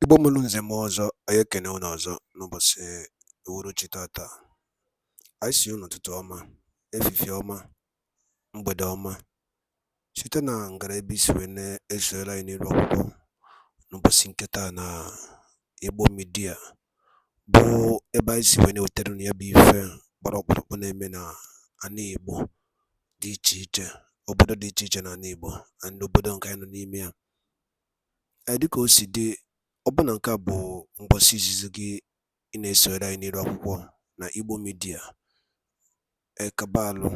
Igbo mụrụ nze m ọzọ, anyị ekene unu ọzọ n'ụbọchị uhuruchi tata. Anyị sị unu ụtụtụ ọma, efifie ọma, mgbede ọma, site na ngara ebe isi wee na-esoyere anyị n'iru akwụkwọ n'ụbọchị nke taa na Igbo midia, bụ ebe anyị si wee na-ewetara unu ya bụ ife gbara ọkpụrụkpụ na-eme na ana Igbo dị iche iche, obodo dị iche iche na ana Igbo na obodo nke anyị nọ n'ime ya. Dịka o si dị, ọbụna nke a bụ mbọsị izizi gị ị na-esonyere anyị n'iru akwụkwọ na Igbo midia, ekabalụ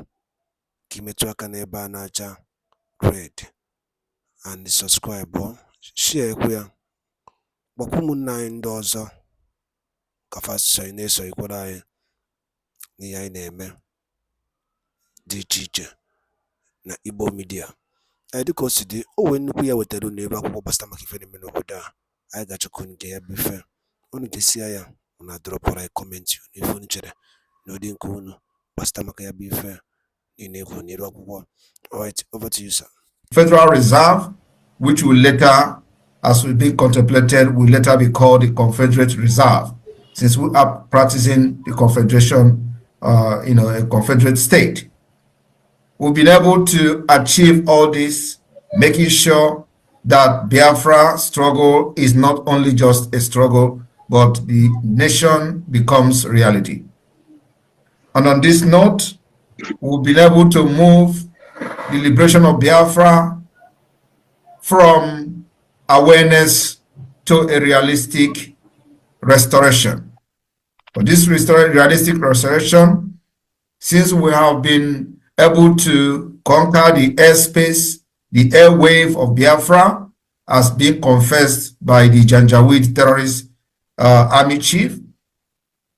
ka imetụ aka n'ebe a na-acha red and subscribe, share ekwe ya, gbakwa ụmụnne anyị ndị ọzọ ka fasịsọ anyị na-esonyekwara anyị n'ihe anyị na-eme dị iche iche na Igbo midia. Dịka o si dị, o nwee nnukwu ya wetara unu ebe akwụkwọ gbasara maka ife na-eme n'obodo a. Anyị ga-achọkwu nke ya bụ ife unu ga-esia ya, unu adọrọpụrụ anyị kọmentị n'ife unu chere n'ụdị nke unu gbasara maka ya bụ ife niile ekwu n'iru akwụkwọ. Alright, over to you, sir. Federal Reserve, which will later, as will be contemplated, will later be called the Confederate Reserve, since we are practicing the Confederation, a Confederate state. We've been able to achieve all this, making sure that Biafra struggle is not only just a struggle, but the nation becomes reality. And on this note, we've been able to move the liberation of Biafra from awareness to a realistic restoration. For this realistic restoration, since we have been able to conquer the airspace, the airwave of Biafra, as being confessed by the Janjaweed terrorist army chief,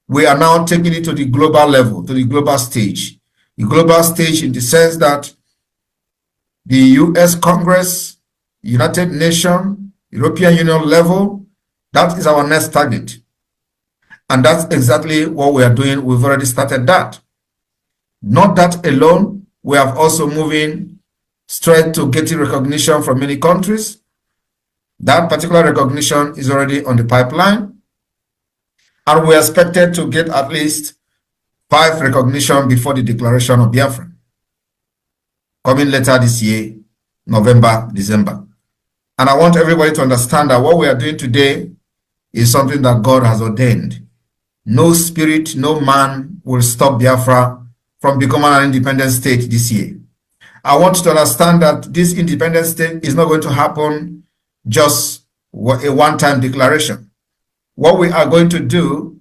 we are now taking it to the global level, to the global stage. The global stage in the sense that the US Congress, United Nations, European Union level, that is our next target. And that's exactly what we are doing. We've already started that. Not that alone, we have also moving straight to getting recognition from many countries. That particular recognition is already on the pipeline. And we are expected to get at least 5 recognition before the declaration of Biafra, coming later this year, November, December. And I want everybody to understand that what we are doing today is something that God has ordained. No spirit, no man will stop Biafra from becoming an independent state this year. I want you to understand that this independent state is not going to happen just a one-time declaration. What we are going to do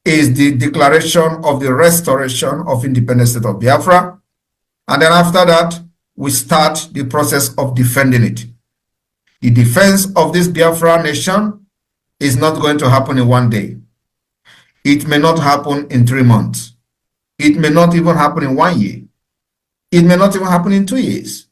is the declaration of the restoration of independent state of Biafra. And then after that, we start the process of defending it. The defense of this Biafra nation is not going to happen in one day. It may not happen in 3 months. It may not even happen in 1 year. It may not even happen in 2 years.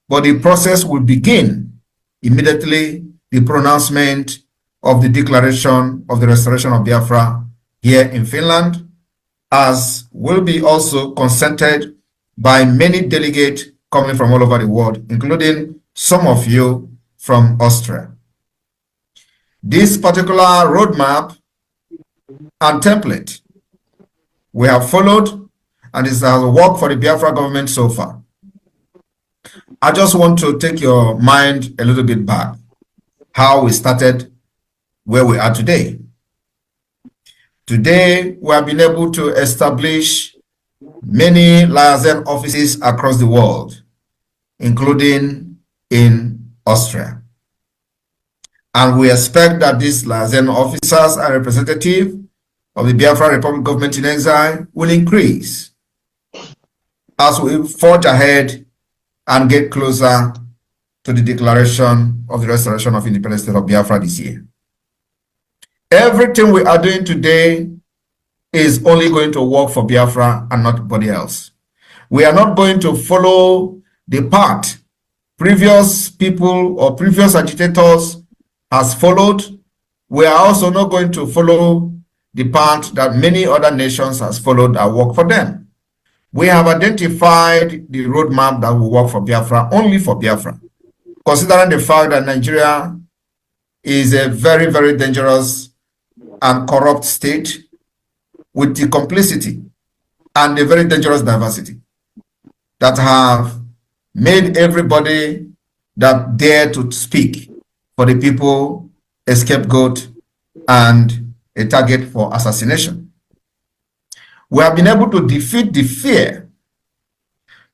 But the process will begin immediately the pronouncement of the declaration of the restoration of Biafra here in Finland, as will be also consented by many delegates coming from all over the world, including some of you from Austria. This particular roadmap and template we have followed, and this has worked for the Biafra government so far. I just want to take your mind a little bit back, how we started where we are today. Today, we have been able to establish many liaison offices across the world, including in Austria. And we expect that these liaison officers and representatives of the Biafra Republic government in exile will increase as we forge ahead and get closer to the declaration of the restoration of independent state of Biafra this year. Everything we are doing today is only going to work for Biafra and not anybody else. We are not going to follow the path previous people or previous agitators has followed. We are also not going to follow the path that many other nations has followed that work for them. We have identified the roadmap that will work for Biafra, only for Biafra, considering the fact that Nigeria is a very, very dangerous and corrupt state with the complicity and a very dangerous diversity that have made everybody that dare to speak for the people a scapegoat and a target for assassination. We have been able to defeat the fear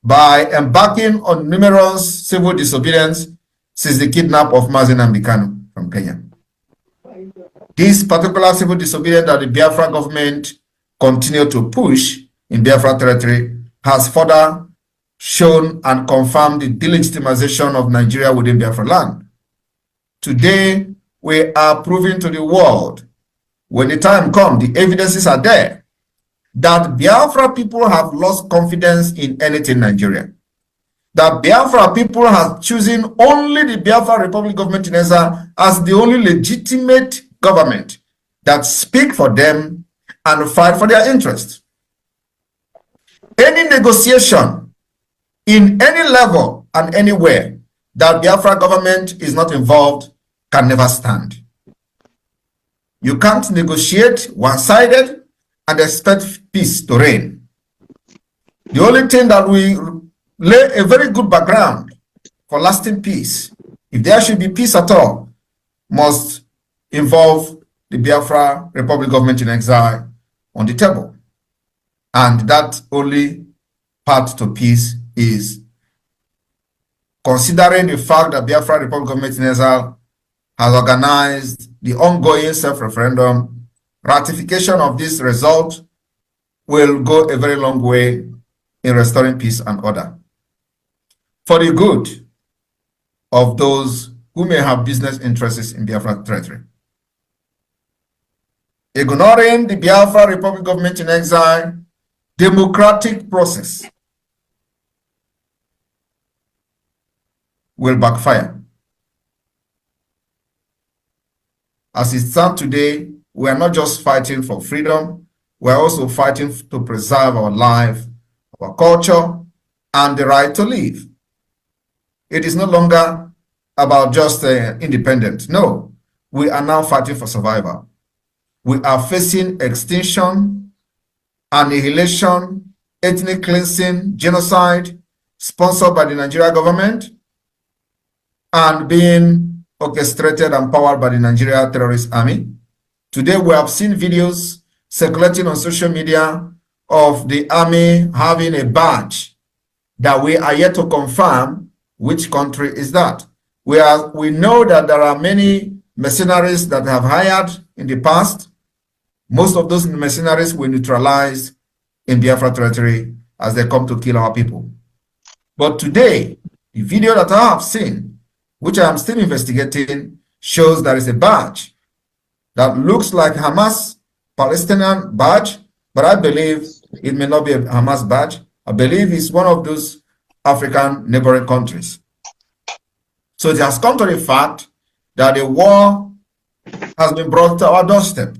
by embarking on numerous civil disobedience since the kidnap of Mazi Nnamdi Kanu from Kenya. This particular civil disobedience that the Biafra government continued to push in Biafra territory has further shown and confirmed the delegitimization of Nigeria within Biafra land. Today, we are proving to the world, when the time comes, the evidences are there, that Biafra people have lost confidence in anything Nigeria. That Biafra people have chosen only the Biafra Republic government in Ezza as the only legitimate government that speak for them and fight for their interests. Any negotiation in any level and anywhere that Biafra government is not involved can never stand. You can't negotiate one-sided and expect peace to reign. The only thing that we lay a very good background for lasting peace, if there should be peace at all, must involve the Biafra Republic government in exile on the table. And that only path to peace is considering the fact that Biafra Republic government in exile has organized the ongoing self-referendum. Ratification of this result will go a very long way in restoring peace and order for the good of those who may have business interests in Biafra territory. Ignoring the Biafra Republic government in exile democratic process will backfire. As it stands today, we are not just fighting for freedom, we are also fighting to preserve our life, our culture, and the right to live. It is no longer about just independence. No, we are now fighting for survival. We are facing extinction, annihilation, ethnic cleansing, genocide, sponsored by the Nigeria government, and being orchestrated and powered by the Nigeria terrorist army. Today, we have seen videos circulating on social media of the army having a badge that we are yet to confirm which country is that. We know that there are many mercenaries that have hired in the past. Most of those mercenaries were neutralized in Biafra territory as they come to kill our people. But today, the video that I have seen, which I am still investigating, shows there is a badge that looks like Hamas Palestinian badge, but I believe it may not be a Hamas badge. I believe it's one of those African neighboring countries. So it has come to the fact that a war has been brought to our doorstep.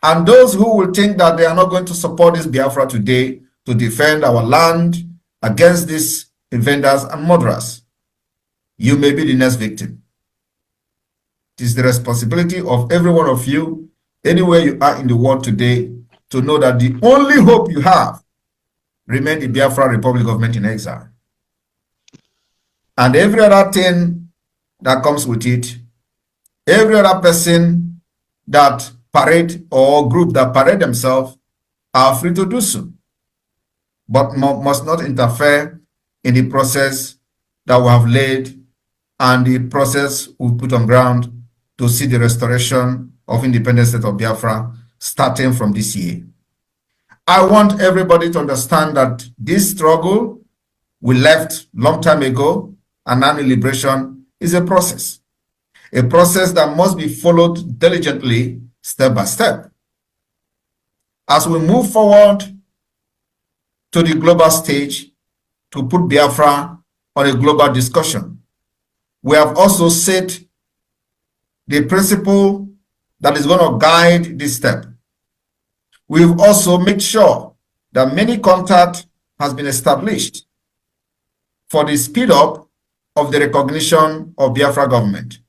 And those who will think that they are not going to support this Biafra today to defend our land against these invaders and murderers, you may be the next victim. It is the responsibility of every one of you, anywhere you are in the world today, to know that the only hope you have remains the Biafra Republic government in exile. And every other thing that comes with it, every other person that parade or group that parade themselves are free to do so, but must not interfere in the process that we have laid and the process we put on ground to see the restoration of independent state of Biafra starting from this year. I want everybody to understand that this struggle we left long time ago, and now liberation, is a process that must be followed diligently, step by step. As we move forward to the global stage to put Biafra on a global discussion, we have also set the principle that is going to guide this step. We've also made sure that many contact has been established for the speed up of the recognition of Biafra government.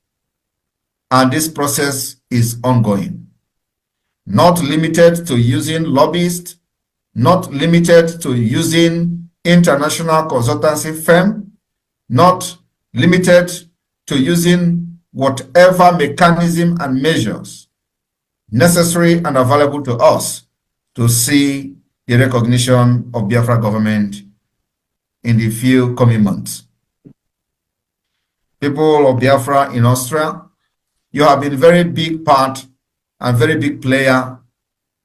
and this process is ongoing. Not limited to using lobbyists, not limited to using international consultancy firm, not limited to using whatever mechanism and measures necessary and available to us to see the recognition of Biafra government in the few coming months. People of Biafra in Austria, you have been a very big part and very big player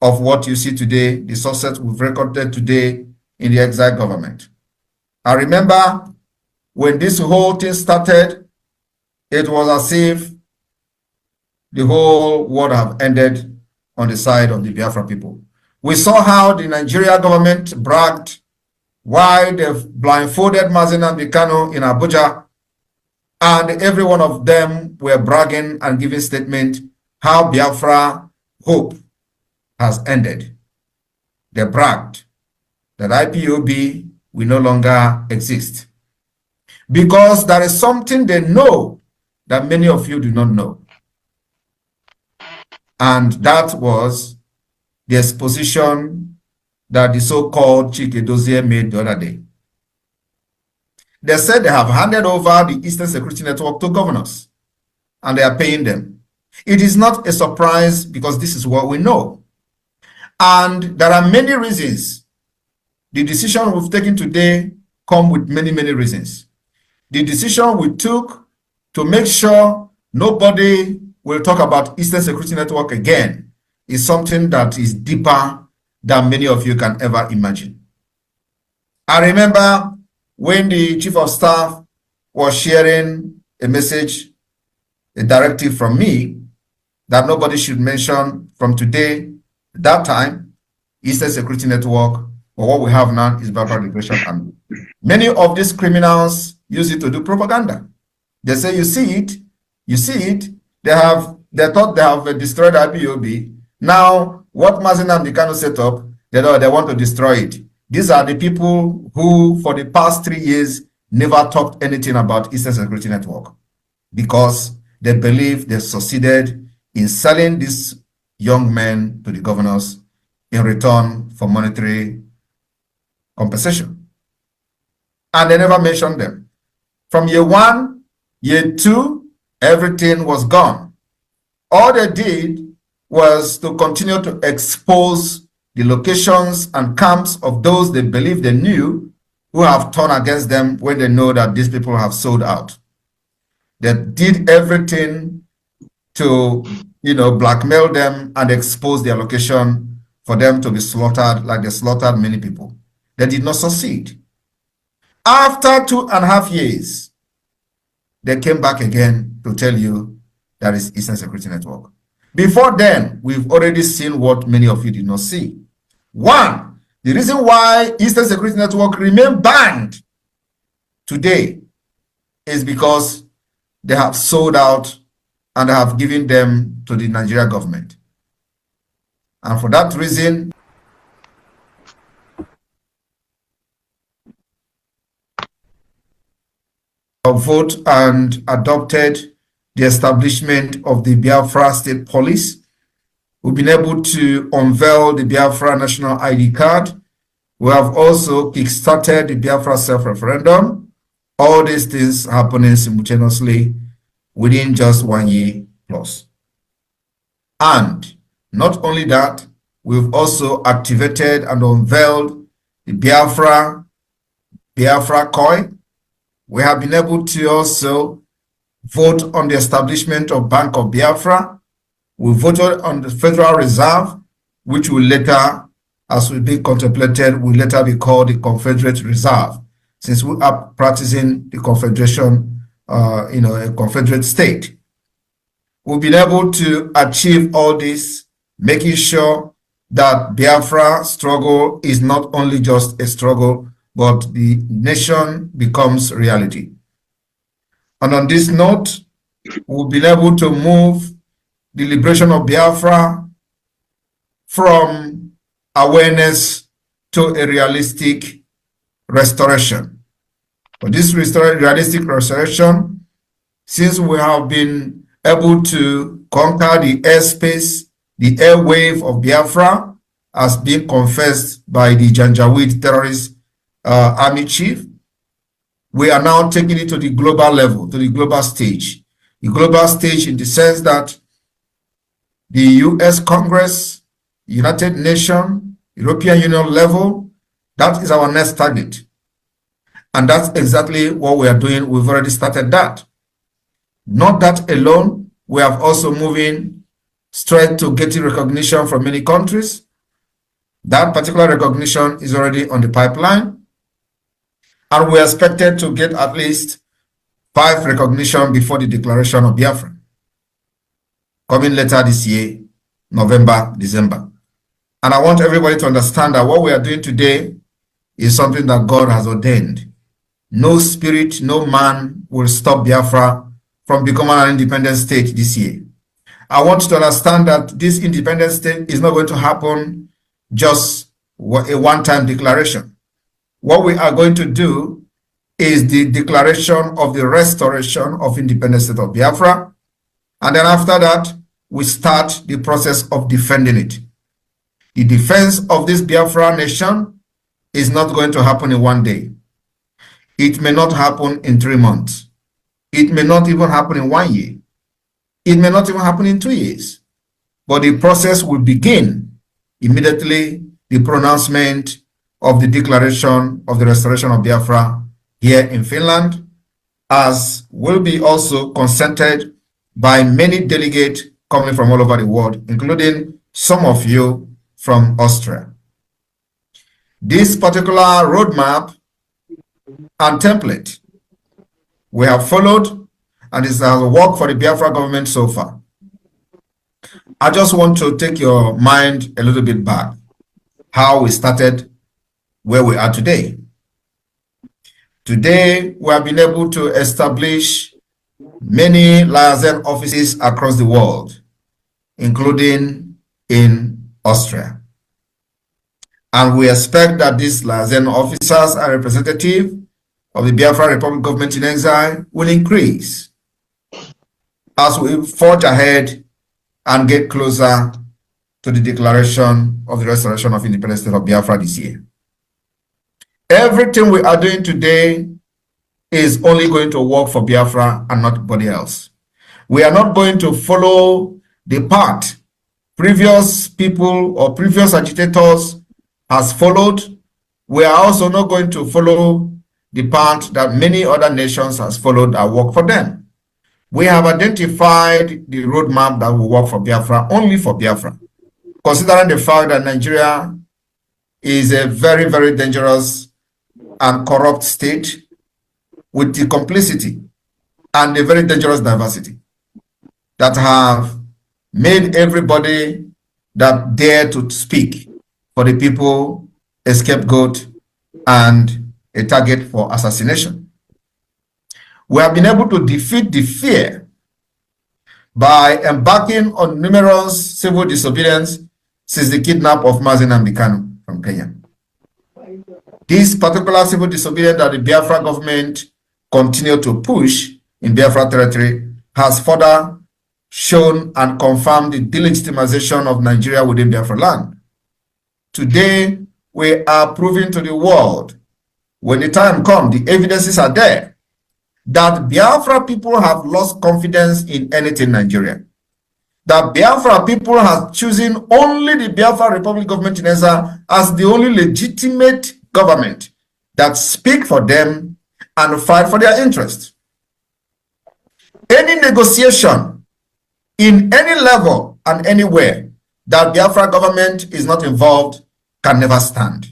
of what you see today, the success we've recorded today in the exile government. I remember when this whole thing started, it was as if the whole world have ended on the side of the Biafra people. We saw how the Nigeria government bragged why they've blindfolded Mazi Nnamdi Kanu in Abuja, and every one of them were bragging and giving statement how Biafra hope has ended. They bragged that IPOB will no longer exist because there is something they know that many of you do not know. And that was the exposition that the so-called Chike Dozie made the other day. They said they have handed over the Eastern Security Network to governors and they are paying them. It is not a surprise because this is what we know. And there are many reasons. The decision we've taken today come with many, many reasons. The decision we took to make sure nobody will talk about Eastern Security Network again is something that is deeper than many of you can ever imagine. I remember when the Chief of Staff was sharing a message, a directive from me, that nobody should mention from today, that time, Eastern Security Network, or what we have now is Biafra Liberation Army. Many of these criminals use it to do propaganda. They say, you see it, they thought they have destroyed IPOB. Now, what Mazi Nnamdi Kanu set up, they want to destroy it. These are the people who, for the past 3 years, never talked anything about Eastern Security Network because they believe they succeeded in selling these young men to the governors in return for monetary compensation. And they never mentioned them. From year 1, year 2, everything was gone. All they did was to continue to expose the locations and camps of those they believe they knew who have turned against them when they know that these people have sold out. They did everything to, blackmail them and expose their location for them to be slaughtered like they slaughtered many people. They did not succeed. After 2.5 years, they came back again to tell you that is Eastern Security Network. Before then, we've already seen what many of you did not see. One, the reason why Eastern Security Network remain banned today is because they have sold out and have given them to the Nigeria government. And for that reason, vote and adopted the establishment of the Biafra State Police. We've been able to unveil the Biafra National ID card. We have also kickstarted the Biafra self-referendum. All these things happening simultaneously within just 1 year plus. And not only that, we've also activated and unveiled the Biafra coin. We have been able to also vote on the establishment of Bank of Biafra. We voted on the Federal Reserve, which will later, as will be contemplated, will later be called the Confederate Reserve, since we are practicing the Confederation, a Confederate state. We've been able to achieve all this, making sure that Biafra struggle is not only just a struggle, but the nation becomes reality. And on this note, we've been able to move the liberation of Biafra from awareness to a realistic restoration. For this realistic restoration, since we have been able to conquer the airspace, the airwave of Biafra, as being confessed by the Janjaweed terrorist army chief. We are now taking it to the global level, to the global stage. The global stage in the sense that the US Congress, United Nations, European Union level, that is our next target. And that's exactly what we are doing. We've already started that. Not that alone, we have also moving straight to getting recognition from many countries. That particular recognition is already on the pipeline. And we are expected to get at least 5 recognition before the declaration of Biafra, coming later this year, November, December. And I want everybody to understand that what we are doing today is something that God has ordained. No spirit, no man will stop Biafra from becoming an independent state this year. I want you to understand that this independent state is not going to happen just a one-time declaration. What we are going to do is the declaration of the restoration of independent state of Biafra. And then after that, we start the process of defending it. The defense of this Biafra nation is not going to happen in one day. It may not happen in 3 months. It may not even happen in 1 year. It may not even happen in 2 years. But the process will begin immediately the pronouncement of the declaration of the restoration of Biafra here in Finland, as will be also consented by many delegates coming from all over the world, including some of you from Austria. This particular roadmap and template we have followed, and this has worked for the Biafra government so far. I just want to take your mind a little bit back, how we started where we are today. Today, we have been able to establish many liaison offices across the world, including in Austria. And we expect that these liaison officers and representatives of the Biafra Republic government in exile will increase as we forge ahead and get closer to the declaration of the restoration of independent state of Biafra this year. Everything we are doing today is only going to work for Biafra and not anybody else. We are not going to follow the path previous people or previous agitators has followed. We are also not going to follow the path that many other nations has followed that work for them. We have identified the roadmap that will work for Biafra, only for Biafra, considering the fact that Nigeria is a very, very dangerous and corrupt state with the complicity and a very dangerous diversity that have made everybody that dare to speak for the people a scapegoat and a target for assassination. We have been able to defeat the fear by embarking on numerous civil disobedience since the kidnap of Mazi Nnamdi Kanu from Kenya. This particular civil disobedience that the Biafra government continued to push in Biafra territory has further shown and confirmed the delegitimization of Nigeria within Biafra land. Today, we are proving to the world, when the time comes, the evidences are there, that Biafra people have lost confidence in anything Nigeria. That Biafra people have chosen only the Biafra Republic government in exile as the only legitimate government that speak for them and fight for their interests. Any negotiation in any level and anywhere that Biafra government is not involved can never stand.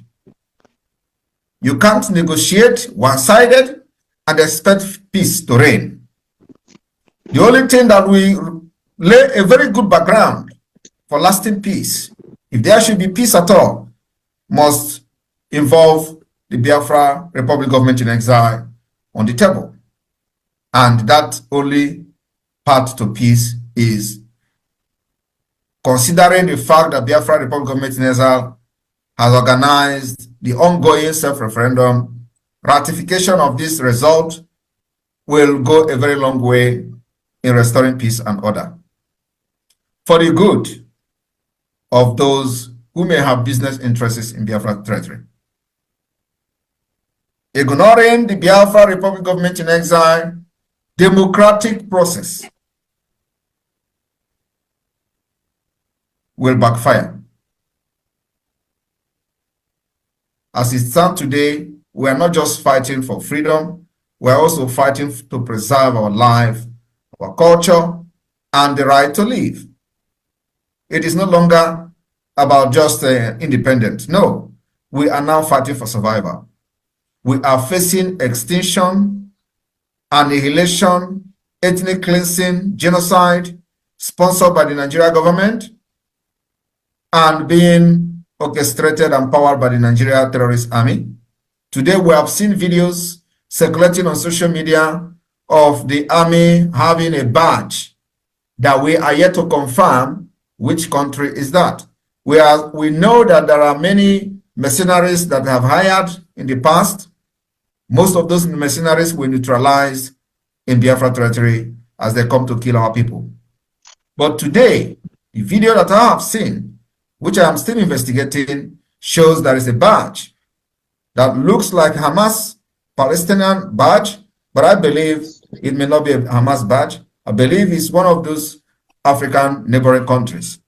You can't negotiate one-sided and expect peace to reign. The only thing that we lay a very good background for lasting peace, if there should be peace at all, must involve the Biafra Republic government in exile on the table. And that only path to peace is considering the fact that Biafra Republic government in exile has organized the ongoing self-referendum. Ratification of this result will go a very long way in restoring peace and order for the good of those who may have business interests in Biafra territory. Ignoring the Biafra Republic government in exile democratic process will backfire. As it stands today, we are not just fighting for freedom, we are also fighting to preserve our life, our culture, and the right to live. It is no longer about just independence. No, we are now fighting for survival. We are facing extinction, annihilation, ethnic cleansing, genocide, sponsored by the Nigeria government, and being orchestrated and powered by the Nigeria terrorist army. Today, we have seen videos circulating on social media of the army having a badge that we are yet to confirm which country is that. We know that there are many mercenaries that have hired in the past. Most of those mercenaries were neutralized in Biafra territory as they come to kill our people. But today, the video that I have seen, which I am still investigating, shows there is a badge that looks like Hamas Palestinian badge, but I believe it may not be a Hamas badge. I believe it's one of those African neighboring countries.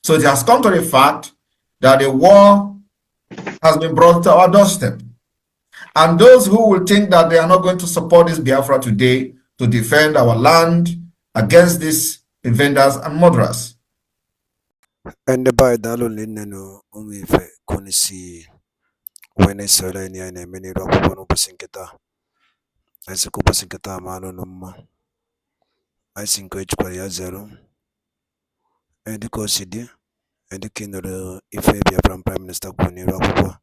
So it has come to the fact that a war has been brought to our doorstep. And those who will think that they are not going to support this Biafra today to defend our land against these invaders and murderers. And the by the Lino Umife Kunisi when I saw any many rock on Opasinketa. I said Copasinketa Mano Noma. I think which Korea zero. And the Cosidi and the king of the Ifabia from Prime Minister Kuni Rapo.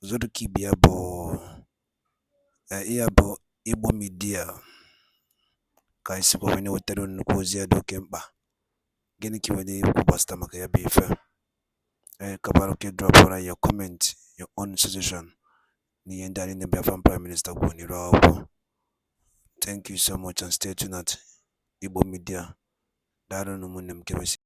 Zoduki Biabo Iabo Ibo Media Kaisiko when you were telling Kozia do Kemba. Geniki when you Basta Makaya Bifa. Kabaroke drop on your comment, your own suggestion. Ni endari in the Biafran Prime Minister Kuni Rapo. Thank you so much and stay tuned at Igbo Media. Daro no munem kewesi.